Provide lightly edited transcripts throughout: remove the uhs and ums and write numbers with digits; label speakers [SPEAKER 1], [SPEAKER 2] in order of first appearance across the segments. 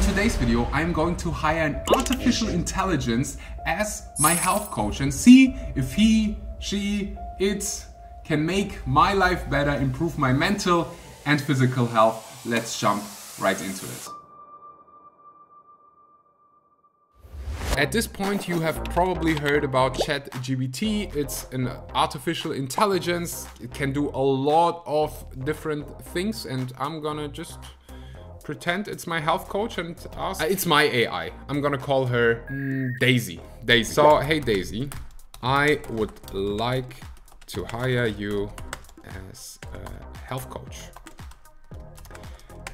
[SPEAKER 1] today's video, I'm going to hire an artificial intelligence as my health coach and see if he, she, it can make my life better, improve my mental and physical health. Let's jump right into it. At this point, you have probably heard about ChatGPT. It's an artificial intelligence. It can do a lot of different things, and I'm gonna just pretend it's my health coach and ask. It's my AI. I'm gonna call her Daisy. So, hey Daisy, I would like to hire you as a health coach.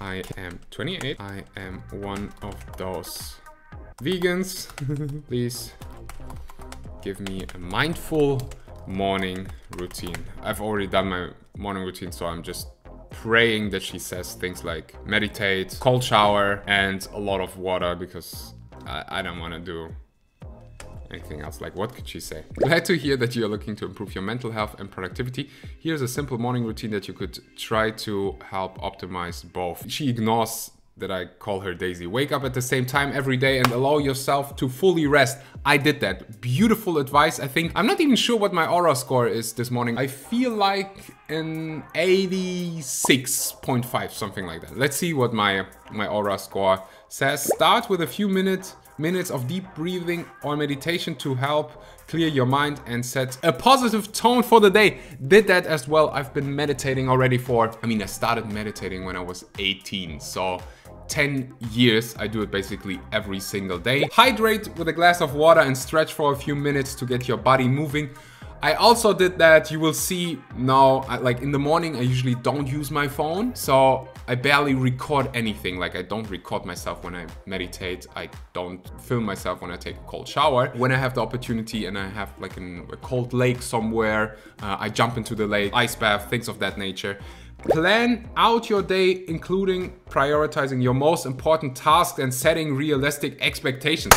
[SPEAKER 1] I am 28. I am one of those vegans. Please give me a mindful morning routine. I've already done my morning routine, so I'm just praying that she says things like meditate, cold shower, and a lot of water, because I don't want to do anything else. Like, what could she say? Glad to hear that you're looking to improve your mental health and productivity. Here's a simple morning routine that you could try to help optimize both. She ignores that I call her Daisy. Wake up at the same time every day and allow yourself to fully rest. I did that. Beautiful advice. I think I'm not even sure what my aura score is this morning. I feel like an 86.5, something like that. Let's see what my aura score says. Start with a few minutes of deep breathing or meditation to help clear your mind and set a positive tone for the day. Did that as well. I've been meditating already I started meditating when I was 18, so 10 years. I do it basically every single day. Hydrate with a glass of water and stretch for a few minutes to get your body moving. I also did that. You will see now, like in the morning, I usually don't use my phone. So I barely record anything. Like, I don't record myself when I meditate. I don't film myself when I take a cold shower. When I have the opportunity and I have like a cold lake somewhere, I jump into the lake, ice bath, things of that nature. Plan out your day, including prioritizing your most important tasks and setting realistic expectations.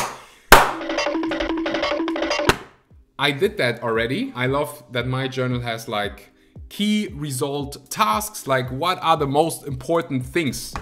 [SPEAKER 1] I did that already. I love that my journal has like key result tasks, like what are the most important things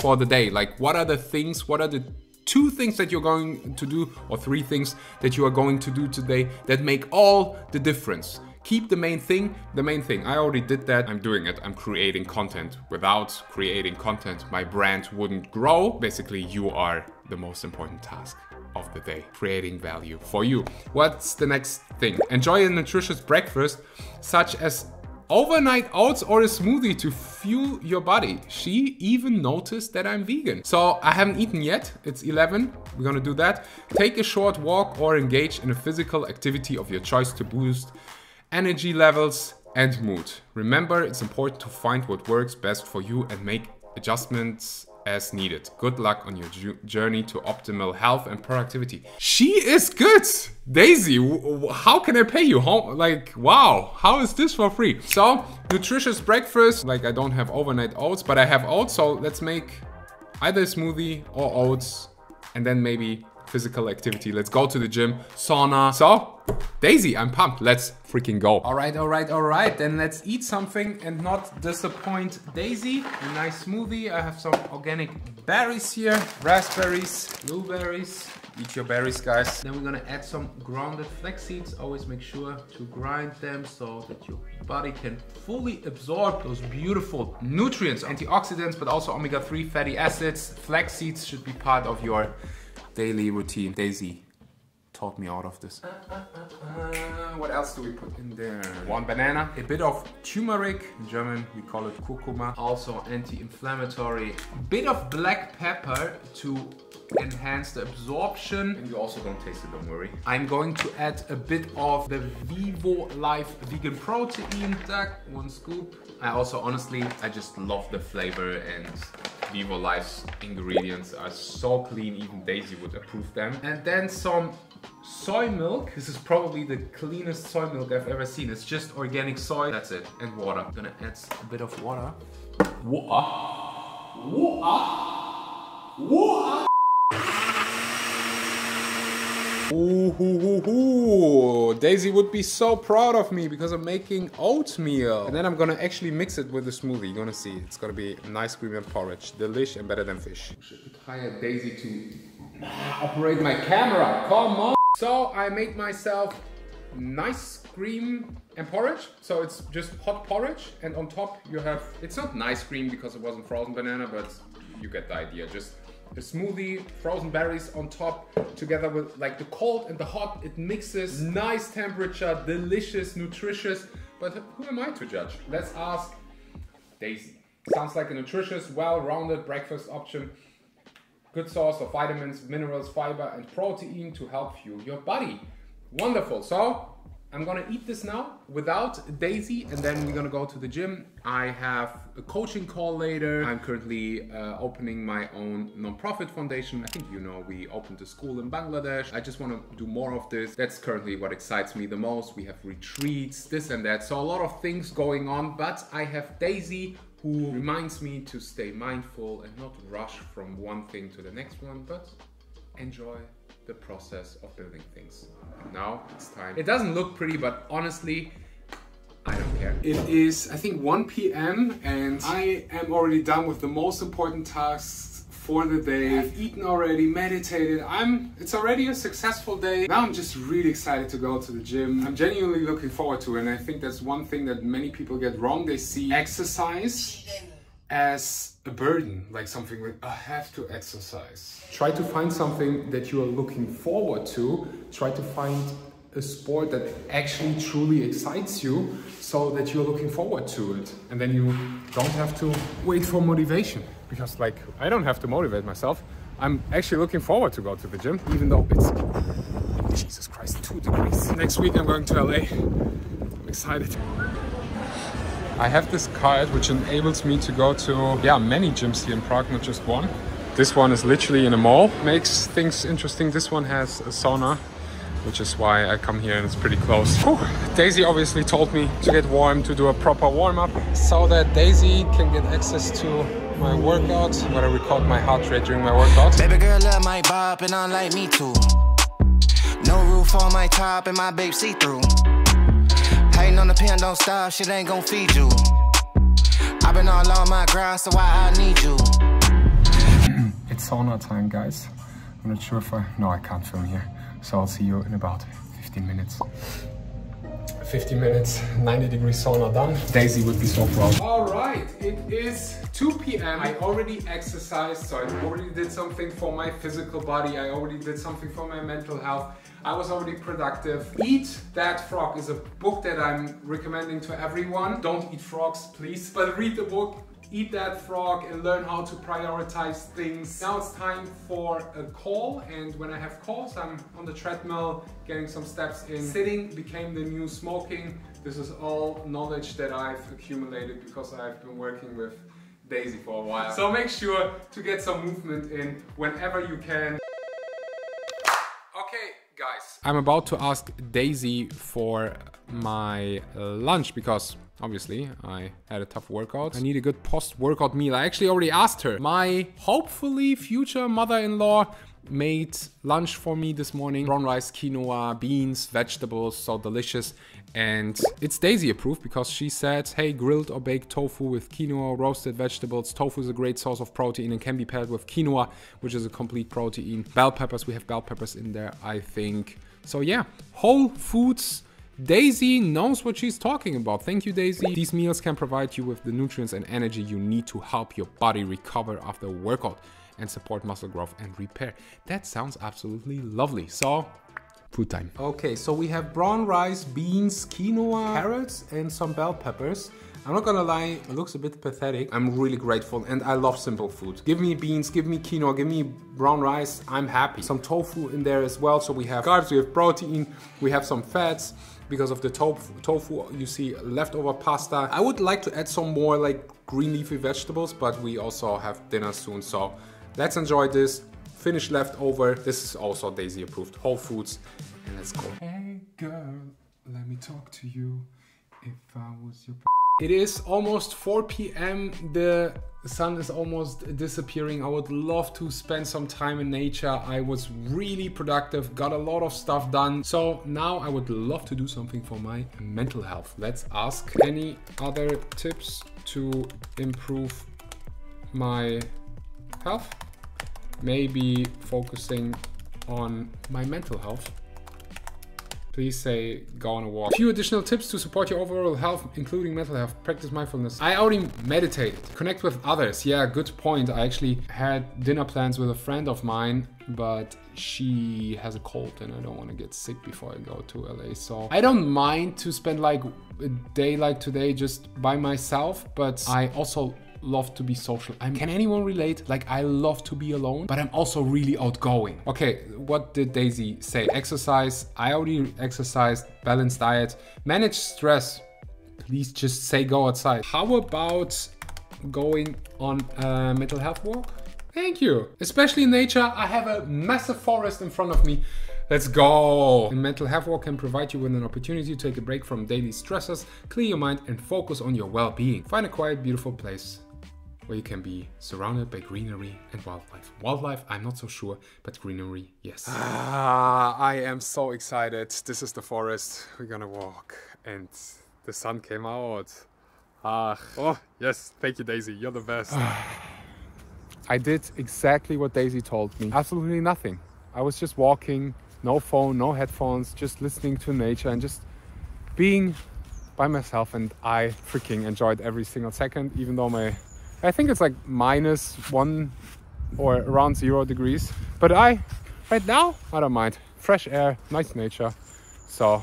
[SPEAKER 1] for the day? Like, what are the 2 things that you're going to do, or 3 things that you are going to do today that make all the difference? Keep the main thing the main thing. I already did that. I'm doing it. I'm creating content. Without creating content, my brand wouldn't grow. Basically, you are the most important task of the day, creating value for you. What's the next thing? Enjoy a nutritious breakfast, such as overnight oats or a smoothie to fuel your body. She even noticed that I'm vegan. So I haven't eaten yet. It's 11. We're gonna do that. Take a short walk or engage in a physical activity of your choice to boost energy levels and mood. Remember, it's important to find what works best for you and make adjustments as needed. Good luck on your journey to optimal health and productivity. She is good! Daisy, how can I pay you? Wow, how is this for free? So, nutritious breakfast. Like, I don't have overnight oats, but I have oats, so let's make either a smoothie or oats, and then maybe physical activity. Let's go to the gym, sauna. So, Daisy, I'm pumped. Let's freaking go. All right. Then let's eat something and not disappoint Daisy. A nice smoothie. I have some organic berries here. Raspberries, blueberries. Eat your berries, guys. Then we're gonna add some grounded flax seeds. Always make sure to grind them so that your body can fully absorb those beautiful nutrients, antioxidants, but also omega-3 fatty acids. Flax seeds should be part of your daily routine. Daisy taught me out of this. What else do we put in there? 1 banana, a bit of turmeric, in German we call it Kurkuma, also anti-inflammatory, bit of black pepper to enhance the absorption. And you also don't taste it, don't worry. I'm going to add a bit of the Vivo Life vegan protein. 1 scoop. I also, honestly, I just love the flavor, and Vivo Life's ingredients are so clean, even Daisy would approve them. And then some soy milk. This is probably the cleanest soy milk I've ever seen. It's just organic soy. That's it. And water. I'm gonna add a bit of water. Ooh, Daisy would be so proud of me because I'm making oatmeal. And then I'm gonna actually mix it with the smoothie. You're gonna see. It's gonna be nice cream and porridge. Delish and better than fish. I should hire Daisy to operate my camera. Come on. So I made myself nice cream and porridge. So it's just hot porridge. And on top you have, it's not nice cream because it wasn't frozen banana, but you get the idea. Just a smoothie, frozen berries on top, together with like the cold and the hot. It mixes, nice temperature, delicious, nutritious. But who am I to judge? Let's ask Daisy. Sounds like a nutritious, well-rounded breakfast option. Good source of vitamins, minerals, fiber, and protein to help fuel your body. Wonderful. So I'm gonna eat this now without Daisy, and then we're gonna go to the gym. I have a coaching call later. I'm currently opening my own non-profit foundation. I think you know we opened a school in Bangladesh. I just want to do more of this. That's currently what excites me the most. We have retreats, this and that. So a lot of things going on, but I have Daisy who reminds me to stay mindful and not rush from one thing to the next one, but enjoy the process of building things. Now it's time. It doesn't look pretty, but honestly, I don't care. It is, I think, 1 p.m. and I am already done with the most important tasks for the day. I've eaten already, meditated. It's already a successful day. Now I'm just really excited to go to the gym. I'm genuinely looking forward to it, and I think that's one thing that many people get wrong. They see exercise as a burden, like something like, I have to exercise. Try to find something that you are looking forward to. Try to find a sport that actually truly excites you so that you're looking forward to it. And then you don't have to wait for motivation. Because like, I don't have to motivate myself. I'm actually looking forward to go to the gym, even though it's, Jesus Christ, 2 degrees. Next week I'm going to LA. I'm excited. I have this card which enables me to go to many gyms here in Prague, not just one. This one is literally in a mall. Makes things interesting. This one has a sauna, which is why I come here and it's pretty close. Whew. Daisy obviously told me to get warm, to do a proper warm-up so that Daisy can get access to my workout. I'm gonna record my heart rate during my workout. Baby girl love my bop and unlike me too. No roof on my top and my babe see-through. Hating on the pen, don't stop, shit ain't gon' feed you. I've been all on my grind, so why I need you. It's sauna time, guys. I'm not sure if no, I can't film here. So I'll see you in about 15 minutes. 50 minutes, 90-degree sauna done. Daisy would be so proud. All right, it is 2 p.m. I already exercised, so I already did something for my physical body. I already did something for my mental health. I was already productive. Eat That Frog is a book that I'm recommending to everyone. Don't eat frogs, please, but read the book. Eat That Frog and learn how to prioritize things. Now it's time for a call, and when I have calls, I'm on the treadmill getting some steps in. Sitting became the new smoking. This is all knowledge that I've accumulated because I've been working with Daisy for a while. So make sure to get some movement in whenever you can. Okay, guys. I'm about to ask Daisy for my lunch because obviously I had a tough workout. I need a good post-workout meal. I actually already asked her. My hopefully future mother-in-law made lunch for me this morning. Brown rice, quinoa, beans, vegetables, so delicious. And it's Daisy approved because she said, hey, grilled or baked tofu with quinoa, roasted vegetables. Tofu is a great source of protein and can be paired with quinoa, which is a complete protein. Bell peppers, we have bell peppers in there, I think. So yeah, whole foods. Daisy knows what she's talking about. Thank you, Daisy. These meals can provide you with the nutrients and energy you need to help your body recover after a workout and support muscle growth and repair. That sounds absolutely lovely. So, food time. Okay, so we have brown rice, beans, quinoa, carrots, and some bell peppers. I'm not gonna lie, it looks a bit pathetic. I'm really grateful and I love simple food. Give me beans, give me quinoa, give me brown rice, I'm happy. Some tofu in there as well, so we have carbs, we have protein, we have some fats. Because of the tofu, you see leftover pasta. I would like to add some more like green leafy vegetables, but we also have dinner soon. So let's enjoy this. Finish leftover. This is also Daisy approved. Whole foods. And let's go. Hey girl, let me talk to you. If I was your It is almost 4 p.m. The sun is almost disappearing. I would love to spend some time in nature. I was really productive, got a lot of stuff done. So now I would love to do something for my mental health. Let's ask any other tips to improve my health. Maybe focusing on my mental health. Please say go on a walk. A few additional tips to support your overall health, including mental health. Practice mindfulness. I already meditated. Connect with others. Yeah, good point. I actually had dinner plans with a friend of mine, but she has a cold and I don't want to get sick before I go to LA. So I don't mind to spend like a day like today just by myself, but I also love to be social. Can anyone relate? Like, I love to be alone, but I'm also really outgoing. Okay, what did Daisy say? Exercise. I already exercised. Balanced diet. Manage stress. Please just say go outside. How about going on a mental health walk? Thank you. Especially in nature. I have a massive forest in front of me. Let's go. A mental health walk can provide you with an opportunity to take a break from daily stresses, clear your mind, and focus on your well-being. Find a quiet, beautiful place where you can be surrounded by greenery and wildlife. Wildlife, I'm not so sure, but greenery, yes. I am so excited. This is the forest. We're gonna walk and the sun came out. Oh, yes. Thank you, Daisy. You're the best. I did exactly what Daisy told me. Absolutely nothing. I was just walking, no phone, no headphones, just listening to nature and just being by myself, and I freaking enjoyed every single second, even though I think it's like -1 or around 0 degrees. But right now, I don't mind. Fresh air, nice nature. So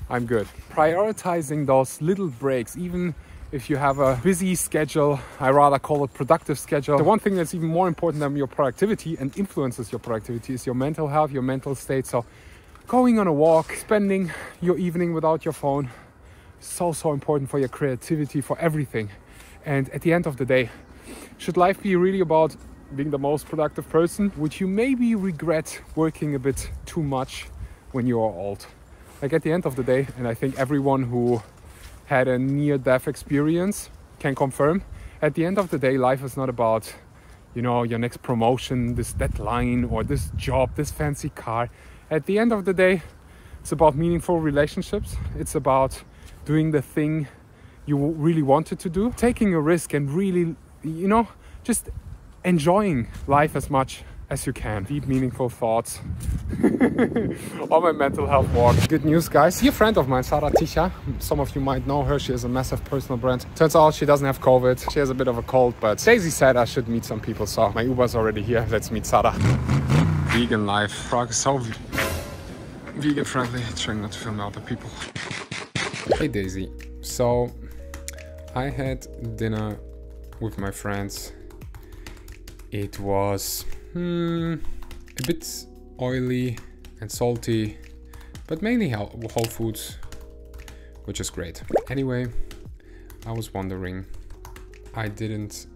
[SPEAKER 1] I'm good. Prioritizing those little breaks, even if you have a busy schedule, I rather call it productive schedule. The one thing that's even more important than your productivity and influences your productivity is your mental health, your mental state. So going on a walk, spending your evening without your phone, so important for your creativity, for everything. And at the end of the day, should life be really about being the most productive person? Would you maybe regret working a bit too much when you are old? Like at the end of the day, and I think everyone who had a near-death experience can confirm, at the end of the day, life is not about, you know, your next promotion, this deadline, or this job, this fancy car. At the end of the day, it's about meaningful relationships. It's about doing the thing you really wanted to do, taking a risk and really, you know, just enjoying life as much as you can. Deep, meaningful thoughts on my mental health walk. Good news, guys. Dear friend of mine, Sarah Tisha, some of you might know her. She has a massive personal brand. Turns out she doesn't have COVID. She has a bit of a cold, but Daisy said I should meet some people, so my Uber's already here. Let's meet Sarah. Vegan life. Prague is so vegan friendly. Trying not to film other people. Hey Daisy. So I had dinner with my friends. It was a bit oily and salty, but mainly whole foods, which is great. Anyway, I was wondering, I didn't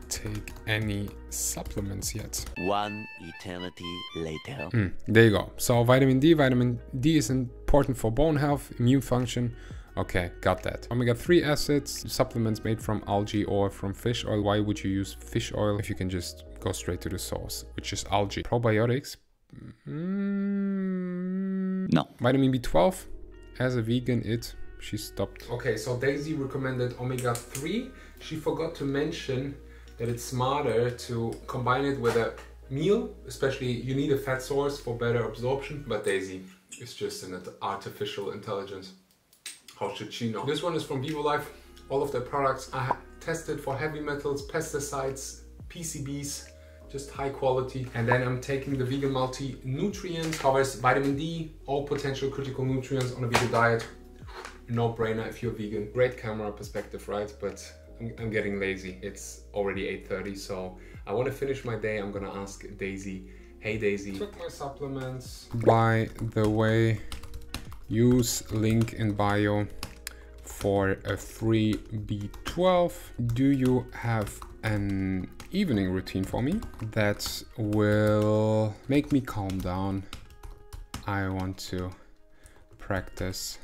[SPEAKER 1] take any supplements yet.
[SPEAKER 2] One eternity later.
[SPEAKER 1] There you go. So vitamin D is important for bone health, immune function. Okay, got that. Omega-3 acids, supplements made from algae or from fish oil. Why would you use fish oil if you can just go straight to the source, which is algae? Probiotics.
[SPEAKER 2] No.
[SPEAKER 1] Vitamin B12. As a vegan, she stopped. Okay, so Daisy recommended omega-3. She forgot to mention that it's smarter to combine it with a meal, especially you need a fat source for better absorption. But Daisy is just an artificial intelligence. How should she know? This one is from VivoLife. All of their products are tested for heavy metals, pesticides, PCBs, just high quality. And then I'm taking the vegan multi-nutrient, covers vitamin D, all potential critical nutrients on a vegan diet. No brainer if you're vegan. Great camera perspective, right? But I'm getting lazy. It's already 8:30, so I want to finish my day. I'm gonna ask Daisy. Hey Daisy. Took my supplements. By the way, use link in bio for a free B12. Do you have an evening routine for me that will make me calm down? I want to practice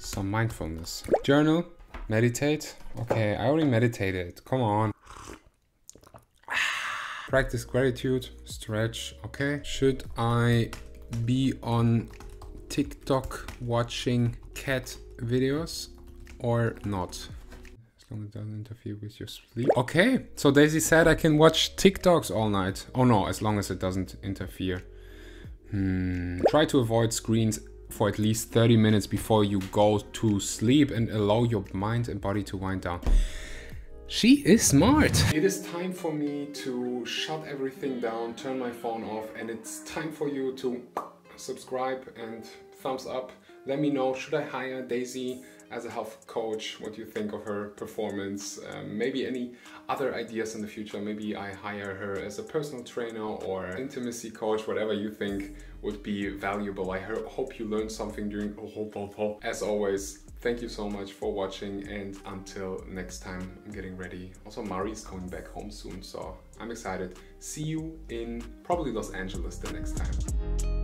[SPEAKER 1] some mindfulness. Journal, meditate. Okay, I already meditated. Come on. Practice gratitude, stretch. Okay. Should I be on TikTok watching cat videos or not? As long as it doesn't interfere with your sleep. Okay, so Daisy said I can watch TikToks all night. Oh no, as long as it doesn't interfere. Try to avoid screens for at least 30 minutes before you go to sleep and allow your mind and body to wind down. She is smart. It is time for me to shut everything down, turn my phone off, and it's time for you to subscribe and thumbs up. Let me know, should I hire Daisy as a health coach? What do you think of her performance? Maybe any other ideas in the future. Maybe I hire her as a personal trainer or intimacy coach, whatever you think would be valuable. I hope you learned something during. As always, thank you so much for watching, and until next time, I'm getting ready. Also, Mari's coming back home soon, so I'm excited. See you in probably Los Angeles the next time.